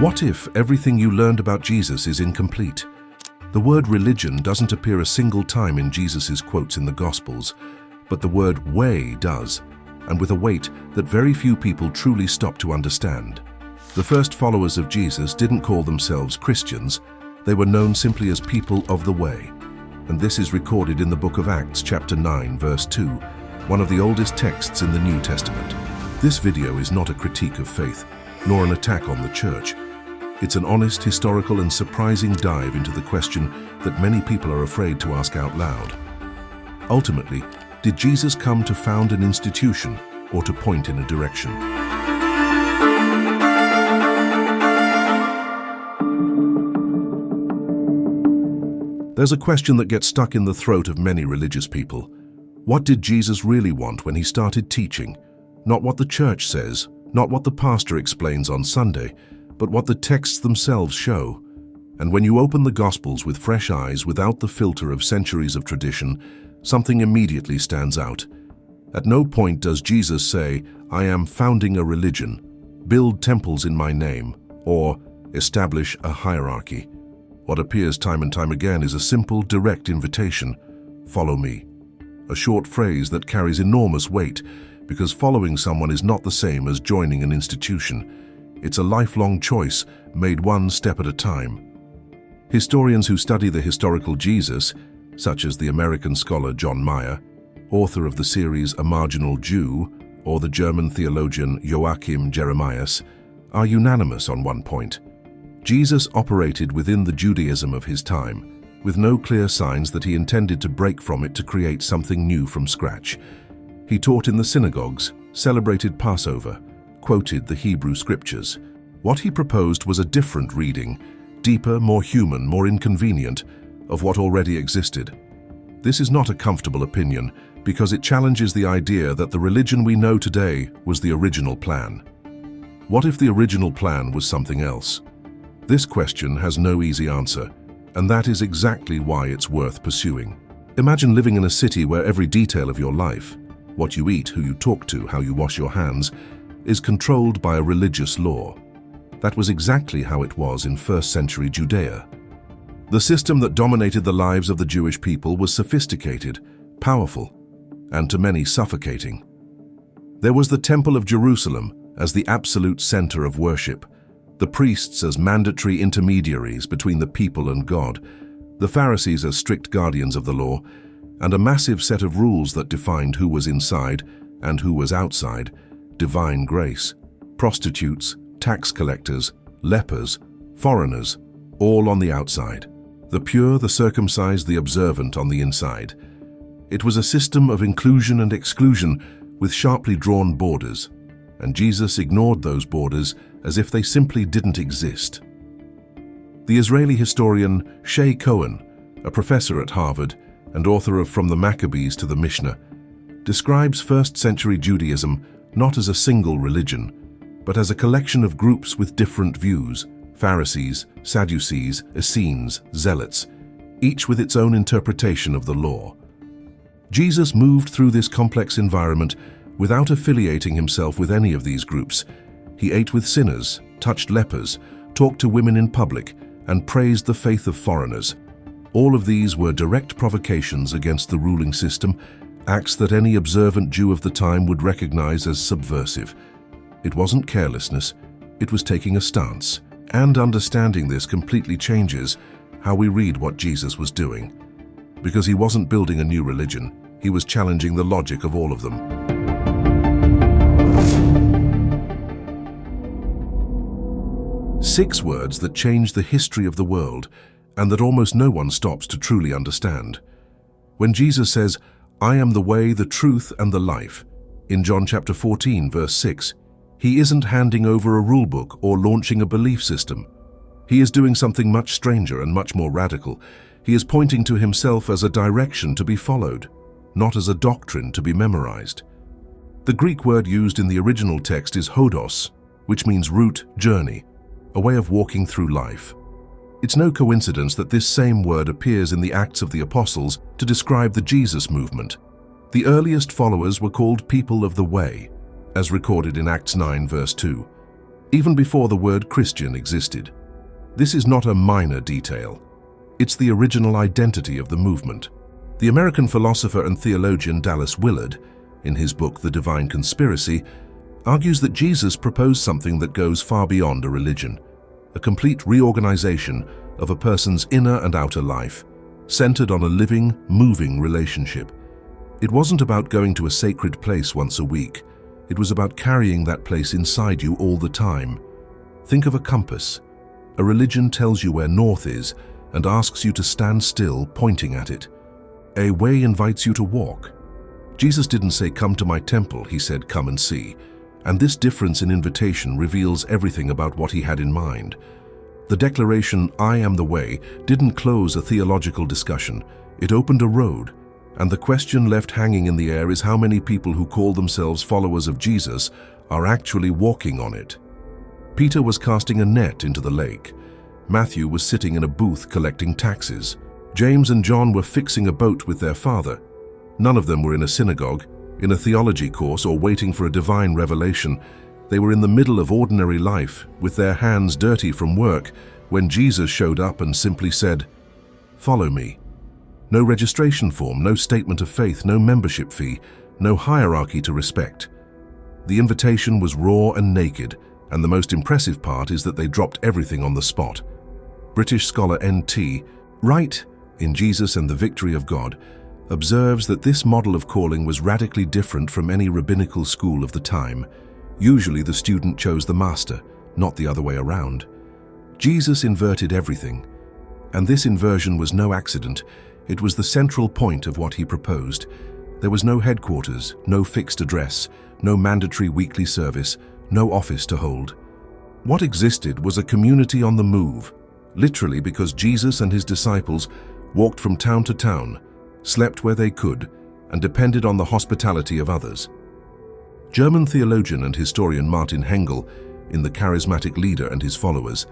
What if everything you learned about Jesus is incomplete? The word religion doesn't appear a single time in Jesus's quotes in the Gospels, but the word way does, and with a weight that very few people truly stop to understand. The first followers of Jesus didn't call themselves Christians, they were known simply as people of the way. And this is recorded in the book of Acts chapter 9 verse 2, one of the oldest texts in the New Testament. This video is not a critique of faith, nor an attack on the church. It's an honest, historical and surprising dive into the question that many people are afraid to ask out loud. Ultimately, did Jesus come to found an institution or to point in a direction? There's a question that gets stuck in the throat of many religious people. What did Jesus really want when he started teaching? Not what the church says, not what the pastor explains on Sunday, but what the texts themselves show. And when you open the Gospels with fresh eyes without the filter of centuries of tradition, something immediately stands out. At no point does Jesus say, "I am founding a religion, build temples in my name," or establish a hierarchy. What appears time and time again is a simple, direct invitation: follow me. A short phrase that carries enormous weight, because following someone is not the same as joining an institution. It's a lifelong choice, made one step at a time. Historians who study the historical Jesus, such as the American scholar John Meyer, author of the series A Marginal Jew, or the German theologian Joachim Jeremias, are unanimous on one point. Jesus operated within the Judaism of his time, with no clear signs that he intended to break from it to create something new from scratch. He taught in the synagogues, celebrated Passover, quoted the Hebrew scriptures. What he proposed was a different reading, deeper, more human, more inconvenient, of what already existed. This is not a comfortable opinion, because it challenges the idea that the religion we know today was the original plan. What if the original plan was something else? This question has no easy answer, and that is exactly why it's worth pursuing. Imagine living in a city where every detail of your life, what you eat, who you talk to, how you wash your hands, is controlled by a religious law. That was exactly how it was in first-century Judea. The system that dominated the lives of the Jewish people was sophisticated, powerful, and to many suffocating. There was the Temple of Jerusalem as the absolute center of worship, the priests as mandatory intermediaries between the people and God, the Pharisees as strict guardians of the law, and a massive set of rules that defined who was inside and who was outside: divine grace, prostitutes, tax collectors, lepers, foreigners, all on the outside. The pure, the circumcised, the observant on the inside. It was a system of inclusion and exclusion with sharply drawn borders, and Jesus ignored those borders as if they simply didn't exist. The Israeli historian Shay Cohen, a professor at Harvard and author of From the Maccabees to the Mishnah, describes first-century Judaism not as a single religion, but as a collection of groups with different views: Pharisees, Sadducees, Essenes, Zealots, each with its own interpretation of the law. Jesus moved through this complex environment without affiliating himself with any of these groups. He ate with sinners, touched lepers, talked to women in public, and praised the faith of foreigners. All of these were direct provocations against the ruling system, acts that any observant Jew of the time would recognize as subversive. It wasn't carelessness, it was taking a stance. And understanding this completely changes how we read what Jesus was doing. Because he wasn't building a new religion, he was challenging the logic of all of them. Six words that change the history of the world, and that almost no one stops to truly understand. When Jesus says, "I am the way, the truth, and the life," in John chapter 14, verse 6, he isn't handing over a rulebook or launching a belief system. He is doing something much stranger and much more radical. He is pointing to himself as a direction to be followed, not as a doctrine to be memorized. The Greek word used in the original text is hodos, which means route, journey, a way of walking through life. It's no coincidence that this same word appears in the Acts of the Apostles to describe the Jesus movement. The earliest followers were called people of the way, as recorded in Acts 9 verse 2. even before the word Christian existed. This is not a minor detail. It's the original identity of the movement. The American philosopher and theologian Dallas Willard, in his book The Divine Conspiracy, argues that Jesus proposed something that goes far beyond a religion, a complete reorganization of a person's inner and outer life, centered on a living, moving relationship. It wasn't about going to a sacred place once a week. It was about carrying that place inside you all the time. Think of a compass. A religion tells you where north is and asks you to stand still, pointing at it. A way invites you to walk. Jesus didn't say, "Come to my temple," he said, "Come and see." And this difference in invitation reveals everything about what he had in mind. The declaration, "I am the way," didn't close a theological discussion. It opened a road. And the question left hanging in the air is how many people who call themselves followers of Jesus are actually walking on it. Peter was casting a net into the lake. Matthew was sitting in a booth collecting taxes. James and John were fixing a boat with their father. None of them were in a synagogue, in a theology course, or waiting for a divine revelation. They were in the middle of ordinary life, with their hands dirty from work, when Jesus showed up and simply said, "Follow me." No registration form, no statement of faith, no membership fee, no hierarchy to respect. The invitation was raw and naked, and the most impressive part is that they dropped everything on the spot. British scholar N.T. Wright, in Jesus and the Victory of God, observes that this model of calling was radically different from any rabbinical school of the time. Usually the student chose the master, not the other way around. Jesus inverted everything, and this inversion was no accident. It was the central point of what he proposed. There was no headquarters, no fixed address, no mandatory weekly service, no office to hold. What existed was a community on the move, literally, because Jesus and his disciples walked from town to town, slept where they could, and depended on the hospitality of others. German theologian and historian Martin Hengel, in The Charismatic Leader and His Followers,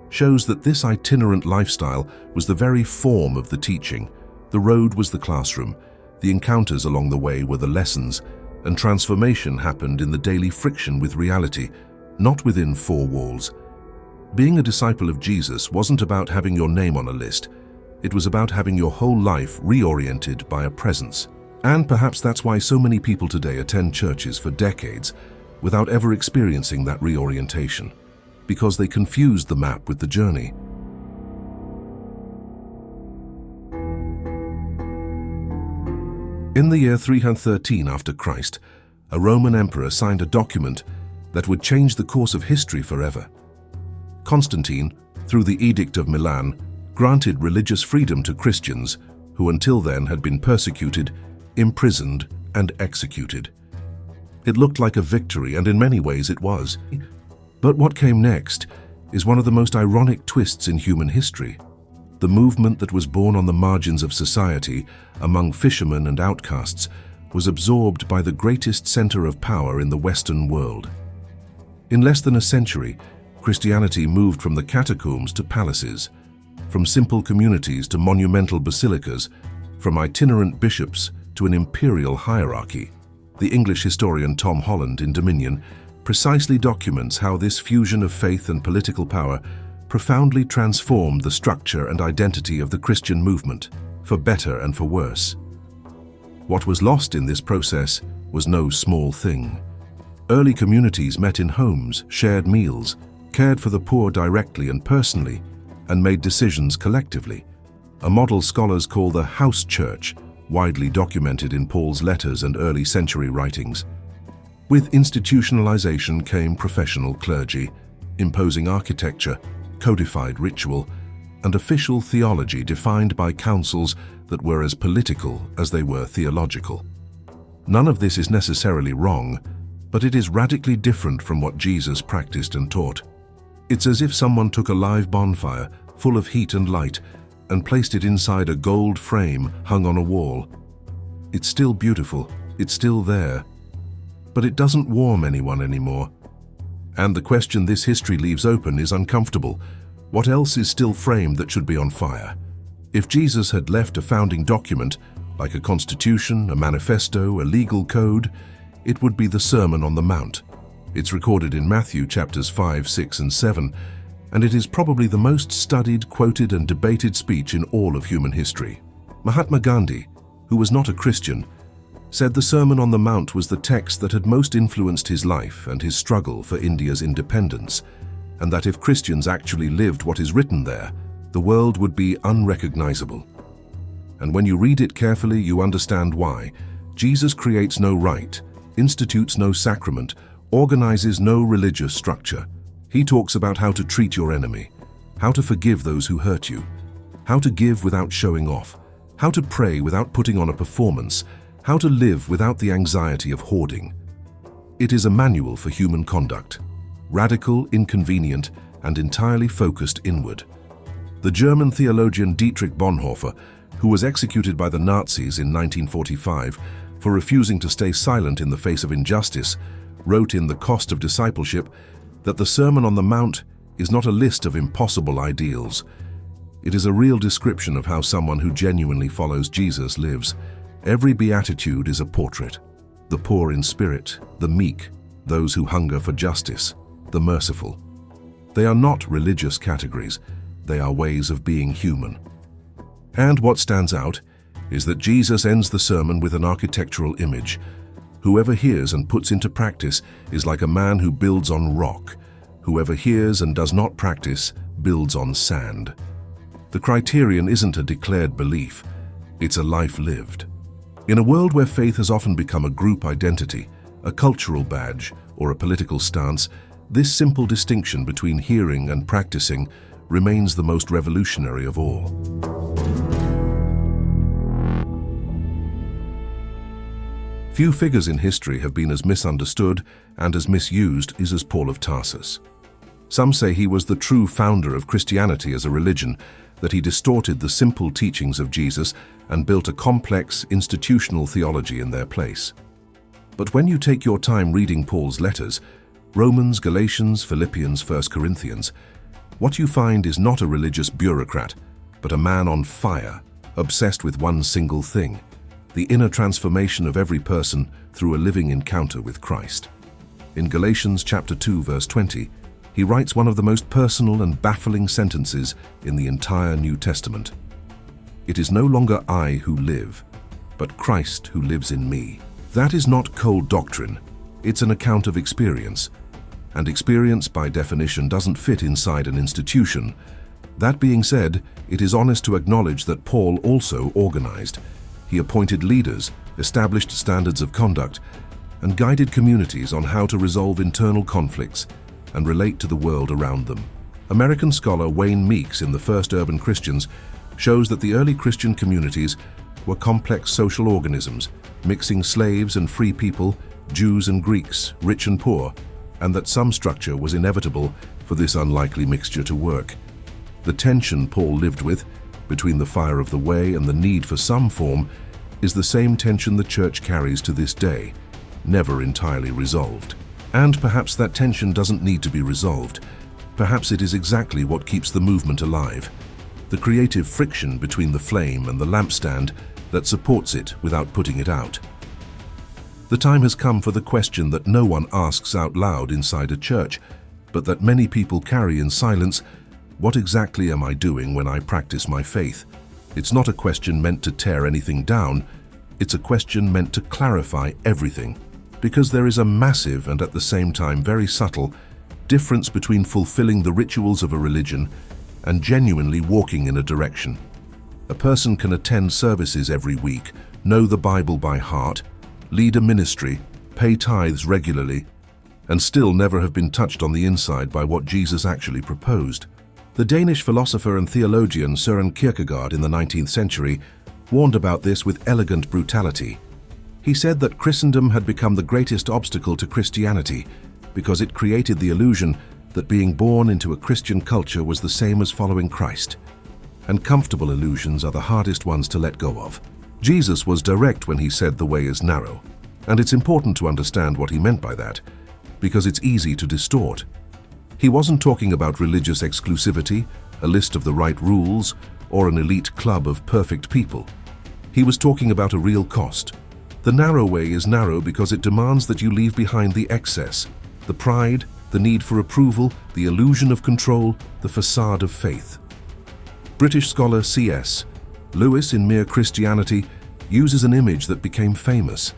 shows that this itinerant lifestyle was the very form of the teaching. The road was the classroom, the encounters along the way were the lessons, and transformation happened in the daily friction with reality, not within four walls. Being a disciple of Jesus wasn't about having your name on a list. It was about having your whole life reoriented by a presence. And perhaps that's why so many people today attend churches for decades without ever experiencing that reorientation, because they confused the map with the journey. In the year 313 after Christ, a Roman emperor signed a document that would change the course of history forever. Constantine, through the Edict of Milan, granted religious freedom to Christians who until then had been persecuted, imprisoned, and executed. It looked like a victory, and in many ways it was. But what came next is one of the most ironic twists in human history. The movement that was born on the margins of society, among fishermen and outcasts, was absorbed by the greatest center of power in the Western world. In less than a century, Christianity moved from the catacombs to palaces, from simple communities to monumental basilicas, from itinerant bishops to an imperial hierarchy. The English historian Tom Holland in Dominion precisely documents how this fusion of faith and political power profoundly transformed the structure and identity of the Christian movement, for better and for worse. What was lost in this process was no small thing. Early communities met in homes, shared meals, cared for the poor directly and personally, and made decisions collectively. A model scholars call the house church, widely documented in Paul's letters and early century writings. With institutionalization came professional clergy, imposing architecture, codified ritual, and official theology defined by councils that were as political as they were theological. None of this is necessarily wrong, but it is radically different from what Jesus practiced and taught. It's as if someone took a live bonfire, full of heat and light, and placed it inside a gold frame hung on a wall. It's still beautiful, it's still there, but it doesn't warm anyone anymore. And the question this history leaves open is uncomfortable. What else is still framed that should be on fire? If Jesus had left a founding document, like a constitution, a manifesto, a legal code, it would be the Sermon on the Mount. It's recorded in Matthew chapters 5, 6, and 7, and it is probably the most studied, quoted, and debated speech in all of human history. Mahatma Gandhi, who was not a Christian, said the Sermon on the Mount was the text that had most influenced his life and his struggle for India's independence, and that if Christians actually lived what is written there, the world would be unrecognizable. And when you read it carefully, you understand why. Jesus creates no rite, institutes no sacrament, organizes no religious structure. He talks about how to treat your enemy, how to forgive those who hurt you, how to give without showing off, how to pray without putting on a performance, how to live without the anxiety of hoarding. It is a manual for human conduct, radical, inconvenient, and entirely focused inward. The German theologian Dietrich Bonhoeffer, who was executed by the Nazis in 1945 for refusing to stay silent in the face of injustice, wrote in The Cost of Discipleship that the Sermon on the Mount is not a list of impossible ideals. It is a real description of how someone who genuinely follows Jesus lives. Every beatitude is a portrait. The poor in spirit, the meek, those who hunger for justice, the merciful. They are not religious categories, they are ways of being human. And what stands out is that Jesus ends the sermon with an architectural image. Whoever hears and puts into practice is like a man who builds on rock. Whoever hears and does not practice builds on sand. The criterion isn't a declared belief, it's a life lived. In a world where faith has often become a group identity, a cultural badge, or a political stance, this simple distinction between hearing and practicing remains the most revolutionary of all. Few figures in history have been as misunderstood and as misused as Paul of Tarsus. Some say he was the true founder of Christianity as a religion, that he distorted the simple teachings of Jesus and built a complex, institutional theology in their place. But when you take your time reading Paul's letters, Romans, Galatians, Philippians, 1 Corinthians, what you find is not a religious bureaucrat, but a man on fire, obsessed with one single thing: the inner transformation of every person through a living encounter with Christ. In Galatians chapter 2, verse 20, he writes one of the most personal and baffling sentences in the entire New Testament. It is no longer I who live, but Christ who lives in me. That is not cold doctrine, it's an account of experience. And experience, by definition, doesn't fit inside an institution. That being said, it is honest to acknowledge that Paul also organized. He appointed leaders, established standards of conduct, and guided communities on how to resolve internal conflicts and relate to the world around them. American scholar Wayne Meeks in The First Urban Christians shows that the early Christian communities were complex social organisms, mixing slaves and free people, Jews and Greeks, rich and poor, and that some structure was inevitable for this unlikely mixture to work. The tension Paul lived with, between the fire of the way and the need for some form, is the same tension the church carries to this day, never entirely resolved. And perhaps that tension doesn't need to be resolved. Perhaps it is exactly what keeps the movement alive, the creative friction between the flame and the lampstand that supports it without putting it out. The time has come for the question that no one asks out loud inside a church, but that many people carry in silence: what exactly am I doing when I practice my faith? It's not a question meant to tear anything down, it's a question meant to clarify everything. Because there is a massive and at the same time very subtle difference between fulfilling the rituals of a religion and genuinely walking in a direction. A person can attend services every week, know the Bible by heart, lead a ministry, pay tithes regularly, and still never have been touched on the inside by what Jesus actually proposed. The Danish philosopher and theologian Søren Kierkegaard in the 19th century warned about this with elegant brutality. He said that Christendom had become the greatest obstacle to Christianity because it created the illusion that being born into a Christian culture was the same as following Christ. And comfortable illusions are the hardest ones to let go of. Jesus was direct when he said the way is narrow, and it's important to understand what he meant by that, because it's easy to distort. He wasn't talking about religious exclusivity, a list of the right rules, or an elite club of perfect people. He was talking about a real cost. The narrow way is narrow because it demands that you leave behind the excess, The pride, the need for approval, the illusion of control, the facade of faith. British scholar C.S. Lewis in Mere Christianity uses an image that became famous.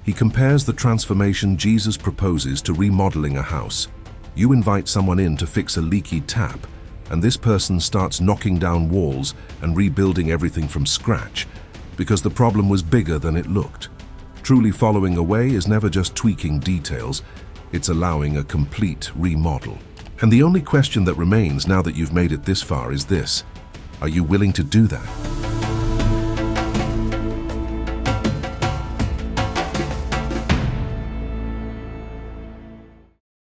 He compares the transformation Jesus proposes to remodeling a house. You invite someone in to fix a leaky tap, and this person starts knocking down walls and rebuilding everything from scratch, because the problem was bigger than it looked. Truly following a way is never just tweaking details, it's allowing a complete remodel. And the only question that remains now that you've made it this far is this: are you willing to do that?